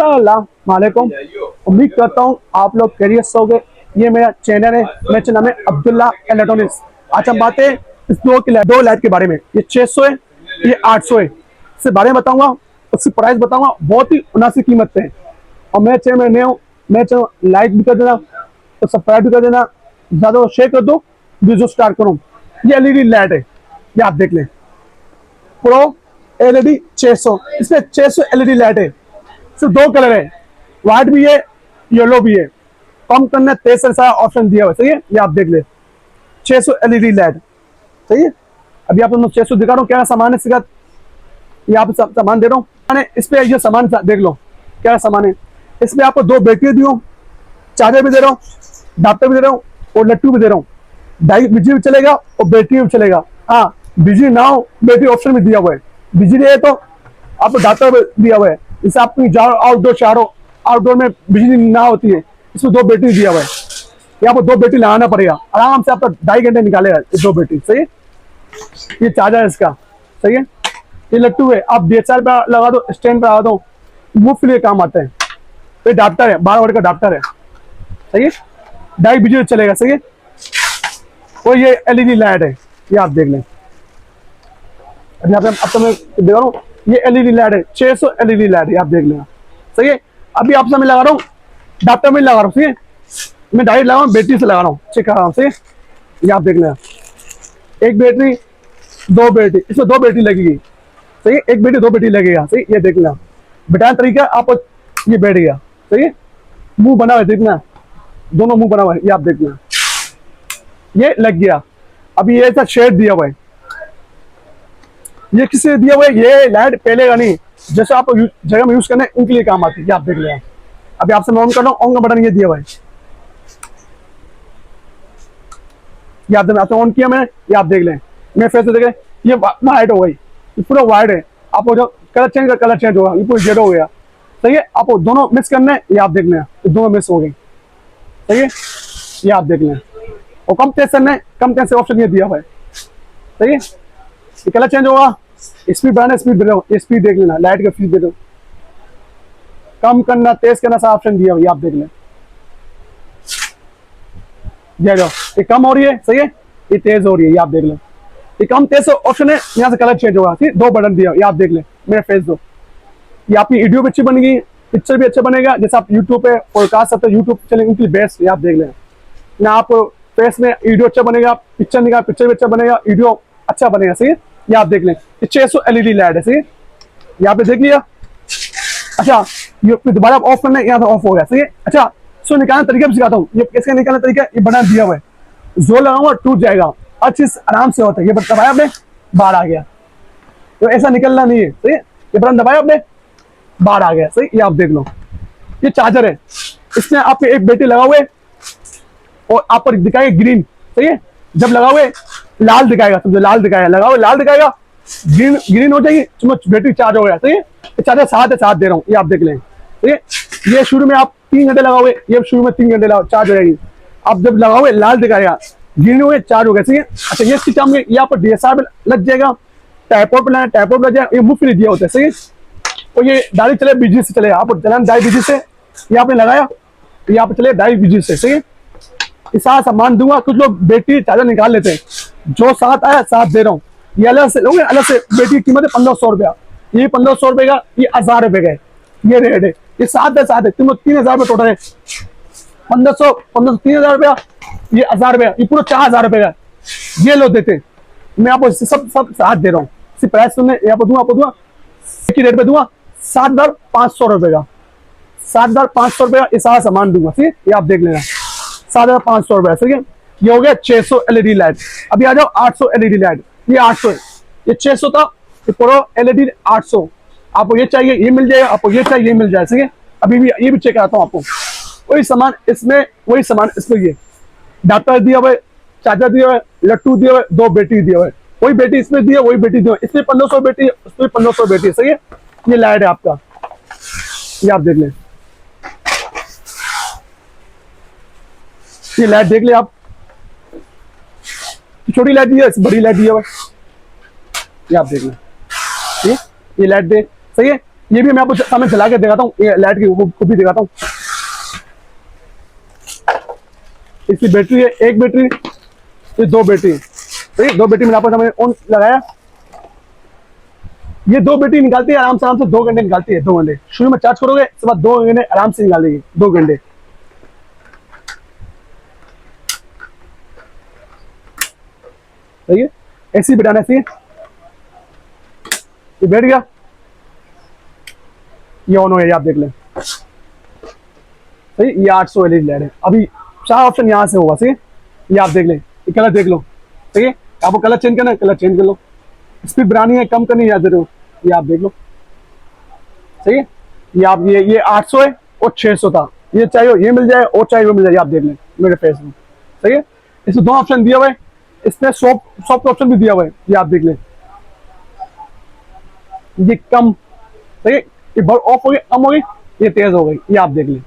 अस्सलाम वालेकुम। उम्मीद करता हूँ आप लोग खैरियत से होंगे। ये मेरा चैनल है, मेरा चैनल नाम है अब्दुल्ला इलेक्ट्रॉनिक्स। आज हम बातें इस दो लाइट के बारे में। ये 600 है, ये 800 है। इसके बारे में बताऊंगा, उसकी प्राइस बताऊंगा, बहुत ही मुनासिब कीमत पे है। और मेरे चैनल में नए हो, मेरे चैनल लाइक भी कर देना और सब्सक्राइब भी कर देना, ज़्यादा शेयर कर दो, वीडियो स्टार्ट करो। ये एलईडी लाइट है, ये आप देख लें, प्रो एलईडी 600। इसमें 600 एलईडी लाइट है। सिर्फ दो कलर है, व्हाइट भी है, येलो भी है। कम करना तेज से सारा ऑप्शन दिया हुआ है, सही है। ये आप देख ले, 600 एलईडी लाइट, सही है। अभी आप 600 दिखा रहा हूँ, क्या सामान है इसके साथ, ये आप सामान दे रहा हूँ। इस पे ये सामान देख लो क्या सामान है। इसमें आपको दो बैटरी दी हूँ, चार्जर भी दे रहा हूँ, अडाप्टर भी दे रहा हूँ और लट्टू भी दे रहा हूँ। बिजली भी चलेगा और बैटरी भी चलेगा। हाँ, बिजली ना हो बैटरी ऑप्शन भी दिया हुआ है। बिजली है तो आपको अडाप्टर भी दिया हुआ है, इससे आपकी जाओ आउटडोर चारों, आउटडोर में बिजली ना होती है। इसमें दो बैटरी दिया हुआ है, ये आपको दो बैटरी लगाना पड़ेगा, आराम से आपका 2.5 घंटे निकालेगा ये दो बैटरी, सही है। ये चार्जर है इसका, सही है। ये लट्टू है, आप DSLR पे लगा दो, स्टैंड पे लगा दो, मुफ्त लिए काम आता है। ये अडाप्टर है, 12 वोल्ट का अडाप्टर है, सही है। डायरेक्ट बिजली चलेगा, सही है। और ये एलईडी लाइट है, ये आप देख लें। अभी आप अब तो मैं देख रहा हूँ, ये एलईडी लाइट है, 600 एलईडी लाइट है, आप देख लेना, सही है। अभी आपसे मैं लगा रहा हूँ, अडाप्टर में लगा रहा हूँ, सही है। मैं डायरेक्ट लगा रहा हूँ, बैटरी से लगा रहा हूँ, चेक कर रहा हूँ, सही है। ये आप देख लेना, एक बैटरी, दो बैटरी, इसमें दो बैटरी लगेगी, सही है। एक बैटरी दो बैटरी लगेगा, सही। ये देख लेना, बिठाने तरीका आप, ये बैठ गया, सही है। मुंह बना हुआ है, देखना, दोनों मुंह बना हुआ है, ये आप देखना, ये लग गया। अभी ये ऐसा शेड दिया हुआ है, ये किससे दिया हुआ है, ये लाइट पहले का नहीं, जैसे आप जगह में यूज करना है उनके लिए काम आती है, ये आप देख लें। अभी आपसे मैं ऑन कर रहा हूँ, ऑन का बटन ये दिया हुआ है, ये आप आपसे ऑन किया मैंने, ये आप देख लें। मैं फिर से देख लें, ये वाइट हो गई, ये पूरा वाइट है। आपको जो कलर चेंज का कलर चेंज होगा, ये पूरा जेड हो गया, सही है। आपको दोनों मिक्स करना है, ये आप देख लें, दोनों मिक्स हो गई, सही है। ये आप देख लें। और कम तेज करना है, कम तेज से ऑप्शन ये दिया हुआ है, सही है। ये कलर चेंज होगा, स्पीड बढ़ाना, स्पीड दे दो, स्पीड देख लेना, लाइट का स्पीड दे दो, कम करना, तेज करना, सा ऑप्शन दिया हुआ है, आप देख लें। ये कम हो रही है, सही है, ये तेज हो रही है, ये आप देख लें। ये कम तेज ऑप्शन है, यहाँ से कलर चेंज होगा, ठीक। दो बटन दिया, ये आप देख लें, मेरा फेस दो, ये आपकी वीडियो भी अच्छी बनेगी, पिक्चर भी अच्छा बनेगा। जैसे आप यूट्यूब पे पॉडकास्ट करते हो, यूट्यूब चलेंगे उनकी बेस्ट, ये आप देख लें ना। आप फेस में वीडियो अच्छा बनेगा, पिक्चर निकाल, पिक्चर भी अच्छा बनेगा, वीडियो अच्छा बनेगा, सही है। ये आप देख लें, ये 600 एलईडी लाइट है, सही है। यहाँ पे देख लिया। अच्छा, ये दोबारा ऑफ करना है, यहाँ पे ऑफ हो गया, सही है। अच्छा, इसको निकालने तरीका भी सिखाता हूँ। ये कैसे निकालने तरीका, ये बटन दिया हुआ है, जोर लगाऊंगा टूट जाएगा, हर चीज आराम से होता है। ये बटन दबाया आपने, बाहर आ गया, तो ऐसा निकलना नहीं है, सही है। ये बटन दबाया आपने, बाहर आ गया, सही। ये आप देख लो, ये चार्जर है, इसमें आपके एक बैटरी लगा हुए और आप पर दिखाएगा ग्रीन, सही है। जब लगा हुए लाल दिखाएगा, समझो लाल दिखाएगा, लगा हुआ लाल दिखाएगा, ग्रीन ग्रीन हो जाएगी, समझो बैटरी चार्ज हो गया, सही है। ये चार्जर साथ दे रहा हूँ, ये आप देख लें, ठीक है। ये शुरू में आप 3 घंटे लगा हुए, ये शुरू में 3 घंटे लगा चार्ज हो जाएगी। अब जब लगा हुए लाल दिखाएगा, ग्रीन हो गया, चार्ज हो गया, सही है। अच्छा, ये इसकी काम ये आप DSLR पे लग जाएगा, टाइपॉड पे टाइपॉड लग जाएगा, ये मुफ्त दिया होता है, सही है। और ये डायरेक्ट चले, बिजली से चलेगा, आप चलाना डायरेक्ट बिजली से, ये आपने लगाया, ये आप चले डायरेक्ट बिजली से, सही है। इस सारा सामान दूंगा। कुछ लोग बैटरी चार्जर निकाल लेते हैं, जो साथ आया साथ दे रहा हूँ। ये अलग से लोगे, अलग से बैटरी की कीमत है 1500 रुपया, ये 1500 रुपये का, ये 1000 रुपये का है, ये रेट है। ये साथ है, तुम 3000 रुपये टोटल है, 1500 3000 रुपया, ये 1000 रुपया, ये पूरा 4000 रुपये का, ये लोग देते। मैं आपको सब साथ दे रहा हूँ। इसी प्राइस में आपको दूंगा, एक ही रेट पे दूंगा, 7500 रुपये का, 7500 रुपये का ये सारा सामान दूंगा, ठीक है। ये आप देख लेना, 7500 रुपये, ठीक है। ये हो गया 600 एलईडी लाइट। अभी आ जाओ 800 एलईडी लाइट, ये 800 है, ये 600 था, ये प्रो एलईडी 800। आपको ये चाहिए ये मिल जाएगा, आपको ये चाहिए ये मिल जाएगा, ठीक है। अभी भी ये भी चेक कराता हूँ आपको। वही सामान इसमें, वही सामान इसमें, ये अडाप्टर दिया हुआ है, चार्जर दिया हुआ है, लट्टू दिया हुआ है, दो बैटरी दिया हुआ है, वही बैटरी इसमें दिया, वही बैटरी दिया, इसमें 1500 बैटरी, उसमें 1500 बैटरी, सही है। ये लाइट है आपका, ये आप देख लें, ये लाइट देख ले आप, छोटी लाइट दी है, बड़ी लाइट दी है, ये आप देख लें, ये लाइट दे, सही है। ये भी मैं आपको सामने चला के दिखाता हूँ, ये लाइट की वो भी दिखाता हूँ। इसकी बैटरी है एक बैटरी, ये दो बैटरी, तो ये दो बैटरी मैंने आपको सामने ऑन लगाया। ये दो बैटरी निकालती है आराम से 2 घंटे निकालती है, 2 घंटे। शुरू में चार्ज करोगे उसके बाद 2 घंटे आराम से निकालेगी, 2 घंटे। सही है, ऐसी बिठाना चाहिए। ये बैठ गया, ये ऑन हो गया, आप देख लें। सही, ये 800 एलईडी लाइट है। अभी 4 ऑप्शन यहाँ से होगा। सही है, ये आप देख लें, ये कलर देख लो। सही है, आपको कलर चेंज करना है, कलर चेंज कर लो। स्पीड बढ़ानी है कम करनी है, याद रहो, ये आप देख लो। सही है, ये आप ये 800 है और 600 था, ये चाहिए ये मिल जाए और चाहिए वो मिल जाए, आप देख लें मेरे फेस में। सही है, इसमें 2 ऑप्शन दिया हुआ है, इसमें सॉफ्ट ऑप्शन भी दिया हुआ है, ये आप देख लें। ये कम, सही है, ये ऑफ हो गई, कम हो गई, ये तेज हो गई, ये आप देख लें।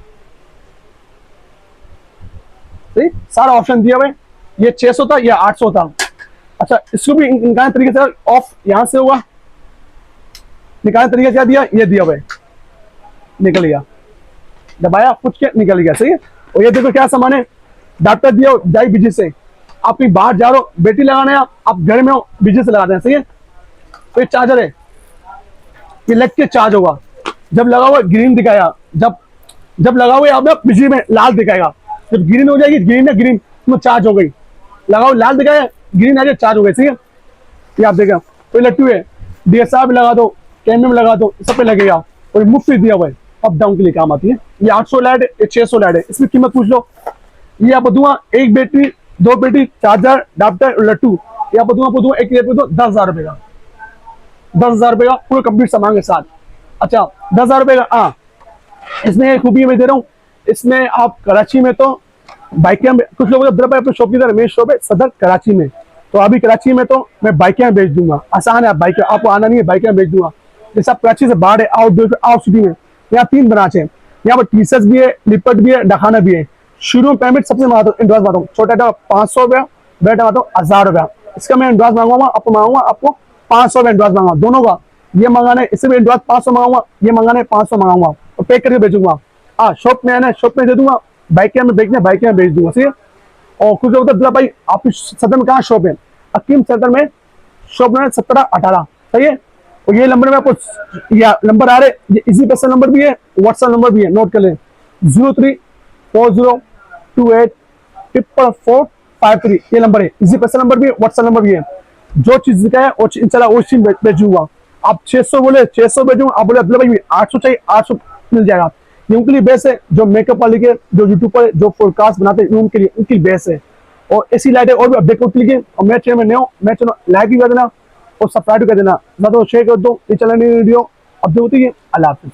सही, सारा ऑप्शन दिया हुआ है। ये 600 था, ये 800 था। अच्छा, इसको भी निकालने तरीके से ऑफ यहां से होगा, निकालने तरीका क्या दिया, ये दिया हुआ है, निकल गया, दबाया कुछ के निकल गया। सही है, और ये देखो क्या सामान है, डॉक्टर दिया जाए बिजली से, आप कहीं बाहर जा रहे हो बैटरी लगाना है, आप घर में हो बिजली से लगाते हैं। सही है, तो ये चार्जर है, ये लग के चार्ज होगा। जब लगा हुआ ग्रीन दिखाया, जब लगा हुआ आपने बिजली में लाल दिखाएगा, जब ग्रीन हो जाएगी, ग्रीन है ग्रीन में चार्ज हो गई, लगाओ लाल दिखाया ग्रीन आ जाए चार्ज हो गई। ठीक है, ये आप देखें, तो इलेक्ट्रिक है, डीएसआर भी लगा दो, कैमरे में लगा दो, सब पे लगेगा। और मुफ्त दिया हुआ है, अप डाउन के लिए काम आती है। ये 800 लाइट है, ये 600 लाइट है, इसकी कीमत पूछ लो। ये आप दूंगा एक बैटरी, 2 बैटरी, चार्जर, अडाप्टर, लट्टू, ये आप दूंगा एक 10,000 रुपए का, 10,000 रुपए का पूरे कंप्लीट सामान के साथ। अच्छा, 10,000 रुपए का। हाँ, इसमें एक खूबी मैं दे रहा हूँ, इसमें आप कराची में तो बाइकें, कुछ लोगों ने अपने शॉप की रमेश शॉप है सदर कराची में, तो अभी कराची में तो मैं बाइकें बेच दूंगा, आसान है, आप बाइकें, आपको आना नहीं है, बाइकें बेच दूंगा। जैसे आप कराची से बाहर है, आउट सिटी में, यहाँ 3 ब्रांच है, यहाँ पर टीसस भी है, लिपट भी है, डखाना भी है। शुरू में पेमेंट सबसे एडवांस मांगता हूँ, छोटा 500 रुपया, बड़ा मांगता हूँ 1000 रुपया। इसका मैं एडवांस मांगूंगा, आपको 500 रुपया एडवांस मांगा, दोनों का। ये मंगाना है, इससे भी एडवांस 500 मंगाऊंगा, ये मंगाना है 500 मंगाऊंगा, और पैक करके भेजूंगा। हाँ, शॉप में आना है, शॉप में दे दूंगा, बाइकें में बेचना, बाइकें में बेच दूंगा। ठीक है, और कुछ लोग तो भाई आपकी सदर में कहाँ शॉप है, हकीम सेंटर में शॉप में 17-18। सही है, और ये नंबर में आपको नंबर आ रहे, ये इजी पैसा नंबर भी है, व्हाट्सएप नंबर भी है, नोट कर लें, 0340284453, ये नंबर है, इजी पैसा नंबर भी है, व्हाट्सएप नंबर भी है। जो चीज दिखाया वो इंशाल्लाह वो चीज भेजूंगा। आप 600 बोले 600 भेजूंगा, आप बोले अब्दुल्ला भाई 800 चाहिए, 800 मिल जाएगा। ये उनके लिए बेस है, जो मेकअप वाले के, जो यूट्यूब पर जो फोरकास्ट बनाते हैं, उनके लिए उनकी बेस है। और ऐसी लाइट है और भी अपडेट होती है। और मेरे चैनल में नए हो, मेरे चैनल लाइक भी कर देना और सब्सक्राइब कर देना, ज्यादा शेयर कर दो। ये चैनल वीडियो अब जो होती है। अल्लाह हाफिज़।